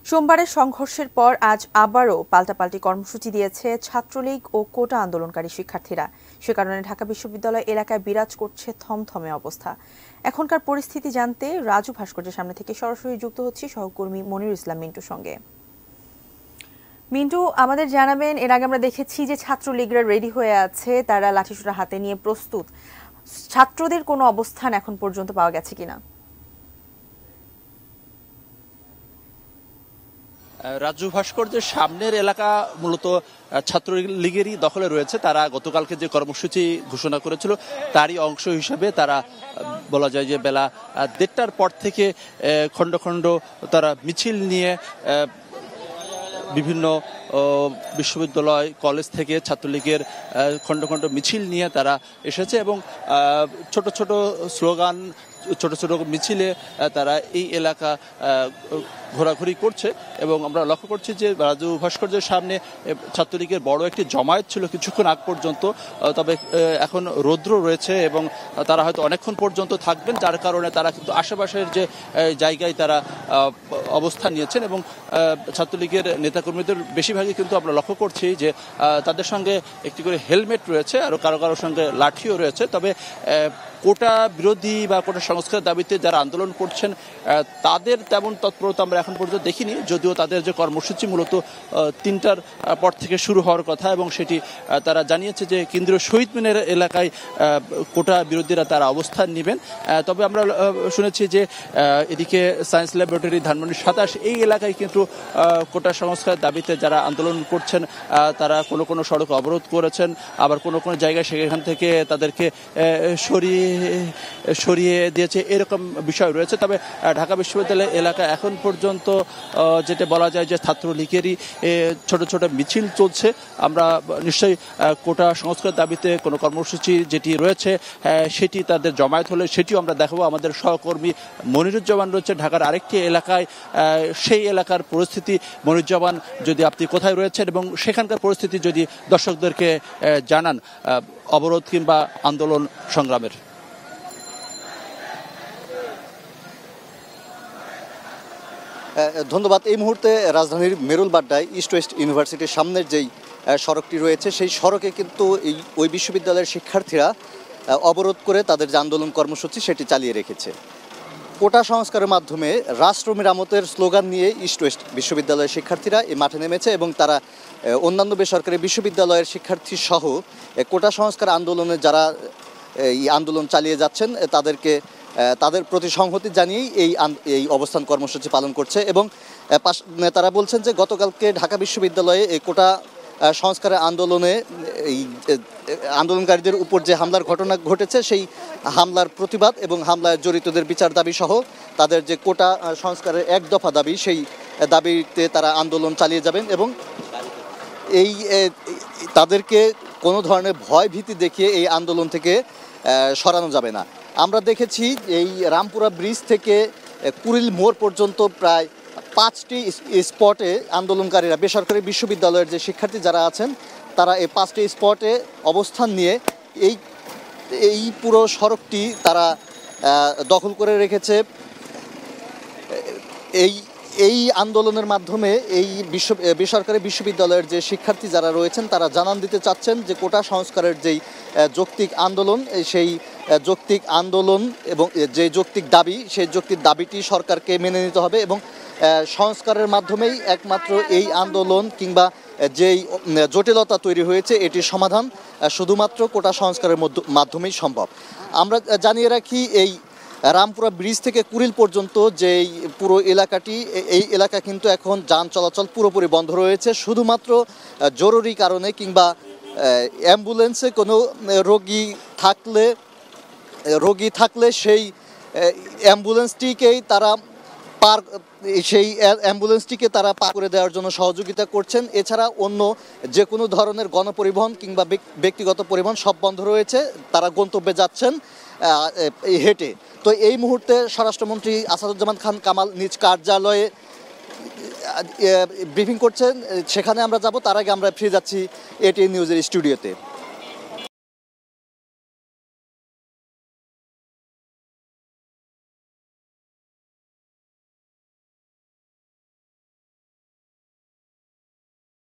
সোমবারের সংঘর্ষের পর আজ আবারও পাল্টাপাল্টি কর্মসূচি দিয়েছে ছাত্রলীগ ও কোটা আন্দোলনকারী শিক্ষার্থীরা। সে কারণে ঢাকা বিশ্ববিদ্যালয় এলাকায় বিরাজ করছে থমথমে অবস্থা। এখনকার পরিস্থিতি জানতে রাজু ভাস্কর্যের সামনে থেকে সরাসরি যুক্ত হচ্ছি সহকর্মী মনিরুল ইসলাম মিন্টুর সঙ্গে। মিন্টু, আমাদের জানাবেন, এর আগে আমরা দেখেছি যে ছাত্রলীগরা রেডি হয়ে আছে, তারা লাঠিসোঁটা হাতে নিয়ে প্রস্তুত। ছাত্রদের কোনো অবস্থান এখন পর্যন্ত পাওয়া গেছে কিনা? রাজু ভাস্কর্যের সামনের এলাকা মূলত ছাত্রলীগেরই দখলে রয়েছে। তারা গতকালকে যে কর্মসূচি ঘোষণা করেছিল তারই অংশ হিসেবে তারা বলা যায় যে বেলা 1:30টার পর থেকে খণ্ড খণ্ড তারা মিছিল নিয়ে বিভিন্ন বিশ্ববিদ্যালয় কলেজ থেকে ছাত্রলীগের খণ্ড খণ্ড মিছিল নিয়ে তারা এসেছে এবং ছোট ছোট স্লোগান, ছোট ছোট মিছিলে তারা এই এলাকা ঘোরাঘুরি করছে এবং আমরা লক্ষ্য করছি যে রাজু ভাস্কর্যের সামনে ছাত্রলীগের বড় একটি জমায়েত ছিল কিছুক্ষণ আগ পর্যন্ত। তবে এখন রৌদ্র রয়েছে এবং তারা হয়তো অনেকক্ষণ পর্যন্ত থাকবেন, যার কারণে তারা কিন্তু আশেপাশের যে জায়গায় তারা অবস্থান নিয়েছেন এবং ছাত্রলীগের নেতাকর্মীদের বেশিরভাগই কিন্তু আমরা লক্ষ্য করছি যে তাদের সঙ্গে একটি করে হেলমেট রয়েছে, আর কারো কারোর সঙ্গে লাঠিও রয়েছে। তবে কোটা বিরোধী বা কোটা সংস্কারের দাবিতে যারা আন্দোলন করছেন তাদের তেমন তৎপরতা আমরা এখন পর্যন্ত দেখিনি, যদিও তাদের যে কর্মসূচি মূলত 3টার পর থেকে শুরু হওয়ার কথা এবং সেটি তারা জানিয়েছে যে কেন্দ্রীয় শহীদ মিনার এলাকায় কোটা বিরোধীরা তারা অবস্থান নেবেন। তবে আমরা শুনেছি যে এদিকে সায়েন্স ল্যাবরেটরি, ধানমন্ডি 27 এই এলাকায় কিন্তু কোটা সংস্কারের দাবিতে যারা আন্দোলন করছেন তারা কোনো কোনো সড়ক অবরোধ করেছেন, আবার কোনো কোনো জায়গায় সেখান থেকে তাদেরকে সরিয়ে দিয়েছে, এরকম বিষয় রয়েছে। তবে ঢাকা বিশ্ববিদ্যালয় এলাকা এখন পর্যন্ত যেটা বলা যায় যে ছাত্রলীগেরই ছোট ছোট মিছিল চলছে। আমরা নিশ্চয়ই কোটা সংস্কার দাবিতে কোনো কর্মসূচি যেটি রয়েছে সেটি তাদের জমায়েত হলে সেটিও আমরা দেখাবো। আমাদের সহকর্মী মনিরুজ্জামান রয়েছে ঢাকার আরেকটি এলাকায়, সেই এলাকার পরিস্থিতি। মনিরুজ্জামান, যদি আপনি কোথায় রয়েছেন এবং সেখানকার পরিস্থিতি যদি দর্শকদেরকে জানান অবরোধ কিংবা আন্দোলন সংগ্রামের। ধন্যবাদ। এই মুহূর্তে রাজধানীর মেরুলবাড্ডায় ইস্ট ওয়েস্ট ইউনিভার্সিটির সামনের যেই সড়কটি রয়েছে সেই সড়কে কিন্তু ওই বিশ্ববিদ্যালয়ের শিক্ষার্থীরা অবরোধ করে তাদের যে আন্দোলন কর্মসূচি সেটি চালিয়ে রেখেছে। কোটা সংস্কারের মাধ্যমে রাষ্ট্র মেরামতের স্লোগান নিয়ে ইস্ট ওয়েস্ট বিশ্ববিদ্যালয়ের শিক্ষার্থীরা এই মাঠে নেমেছে এবং তারা অন্যান্য বেসরকারি বিশ্ববিদ্যালয়ের শিক্ষার্থী সহ কোটা সংস্কার আন্দোলনে যারা এই আন্দোলন চালিয়ে যাচ্ছেন তাদের প্রতি সংহতি জানিয়েই এই অবস্থান কর্মসূচি পালন করছে। এবং তারা বলছেন যে গতকালকে ঢাকা বিশ্ববিদ্যালয়ে এই কোটা সংস্কারের আন্দোলনে এই আন্দোলনকারীদের উপর যে হামলার ঘটনা ঘটেছে সেই হামলার প্রতিবাদ এবং হামলায় জড়িতদের বিচার দাবি সহ তাদের যে কোটা সংস্কারের এক দফা দাবি, সেই দাবিতে তারা আন্দোলন চালিয়ে যাবেন এবং তাদেরকে কোনো ধরনের ভয় ভীতি দেখিয়ে এই আন্দোলন থেকে সরানো যাবে না। আমরা দেখেছি এই রামপুরা ব্রিজ থেকে কুড়িল মোড় পর্যন্ত প্রায় 5টি স্পটে আন্দোলনকারীরা, বেসরকারি বিশ্ববিদ্যালয়ের যে শিক্ষার্থী যারা আছেন তারা এই 5টি স্পটে অবস্থান নিয়ে এই পুরো সড়কটি তারা দখল করে রেখেছে। এই আন্দোলনের মাধ্যমে এই বেসরকারি বিশ্ববিদ্যালয়ের যে শিক্ষার্থী যারা রয়েছেন তারা জানান দিতে চাচ্ছেন যে কোটা সংস্কারের যেই যৌক্তিক আন্দোলন, সেই যৌক্তিক আন্দোলন এবং যে যৌক্তিক দাবি, সেই যৌক্তিক দাবিটি সরকারকে মেনে নিতে হবে এবং সংস্কারের মাধ্যমেই একমাত্র এই আন্দোলন কিংবা যেই জটিলতা তৈরি হয়েছে এটির সমাধান শুধুমাত্র কোটা সংস্কারের মাধ্যমেই সম্ভব। আমরা জানিয়ে রাখি, এই রামপুরা ব্রিজ থেকে কুড়িল পর্যন্ত যেই পুরো এলাকাটি, এই এলাকা কিন্তু এখন যান চলাচল পুরোপুরি বন্ধ রয়েছে। শুধুমাত্র জরুরি কারণে কিংবা অ্যাম্বুলেন্সে কোনো রোগী থাকলে সেই অ্যাম্বুলেন্সটিকে তারা পার করে দেওয়ার জন্য সহযোগিতা করছেন। এছাড়া অন্য যে কোনো ধরনের গণপরিবহন কিংবা ব্যক্তিগত পরিবহন সব বন্ধ রয়েছে, তারা গন্তব্যে যাচ্ছেন হেঁটে। তো এই মুহূর্তে স্বরাষ্ট্রমন্ত্রী আসাদুজ্জামান খান কামাল নিজ কার্যালয়ে ব্রিফিং করছেন, সেখানে আমরা যাব। তার আগে আমরা ফিরে যাচ্ছি এটিএন নিউজের স্টুডিওতে।